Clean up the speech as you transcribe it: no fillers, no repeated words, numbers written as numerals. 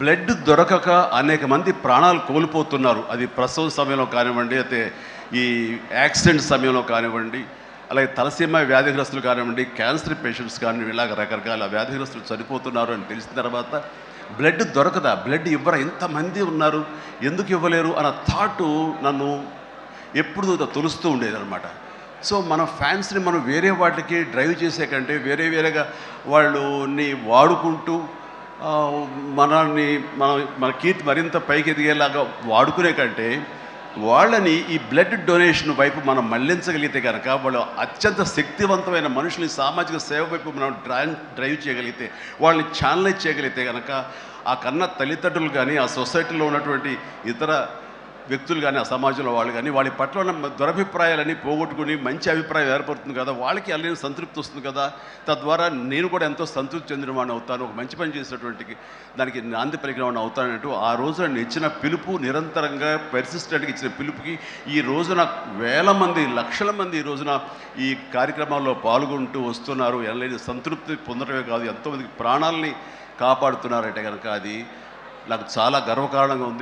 Blood దొరకక అనేక మంది ప్రాణాలు కోల్పోతున్నారు. అది ప్రసవ సమయంలో కానివ్వండి, అయితే ఈ యాక్సిడెంట్ సమయంలో కానివ్వండి, అలాగే తలసీమా వ్యాధిగ్రస్తులు కానివ్వండి, క్యాన్సర్ పేషెంట్స్ కానివ్వండి, ఇలాగ రకరకాల వ్యాధిగ్రస్తులు చనిపోతున్నారు అని తెలిసిన తర్వాత బ్లడ్ దొరకదా, బ్లడ్ ఇవ్వరా, ఇంతమంది ఉన్నారు ఎందుకు ఇవ్వలేరు అన్న థాటు నన్ను ఎప్పుడు తొలుస్తూ ఉండేదన్నమాట. సో మన ఫ్యాన్స్ని మనం వేరే వాటికి డ్రైవ్ చేసే కంటే వేరేగా వాళ్ళని వాడుకుంటూ మనల్ని మన కీర్తి మరింత పైకి ఎదిగేలాగా వాడుకునే కంటే వాళ్ళని ఈ బ్లడ్ డొనేషన్ వైపు మనం మళ్లించగలిగితే కనుక వాళ్ళు అత్యంత శక్తివంతమైన మనుషుల్ని సామాజిక సేవ వైపు మనం డ్రైవ్ చేయగలిగితే, వాళ్ళని ఛానలైజ్ చేయగలిగితే కనుక ఆ కన్న తల్లిదండ్రులు కానీ, ఆ సొసైటీలో ఉన్నటువంటి ఇతర వ్యక్తులు కానీ, ఆ సమాజంలో వాళ్ళు కానీ వాళ్ళ పట్ల ఉన్న దురభిప్రాయాలని పోగొట్టుకుని మంచి అభిప్రాయం ఏర్పడుతుంది కదా, వాళ్ళకి అల్లని సంతృప్తి వస్తుంది కదా, తద్వారా నేను కూడా ఎంతో సంతృప్తి చెందిన వాడిని అవుతాను, ఒక మంచి పని చేసినటువంటి దానికి నాంది పలికిన వాడిని అవుతానంటూ ఆ రోజున ఇచ్చిన పిలుపు, నిరంతరంగా పెర్సిస్టెంట్గా ఇచ్చిన పిలుపుకి ఈ రోజున వేల మంది, లక్షల మంది ఈ రోజున ఈ కార్యక్రమాల్లో పాల్గొంటూ వస్తున్నారు. ఎనలేని సంతృప్తి పొందడమే కాదు, ఎంతోమందికి ప్రాణాలని కాపాడుతున్నారంటే కనుక అది నాకు చాలా గర్వకారణంగా ఉంది.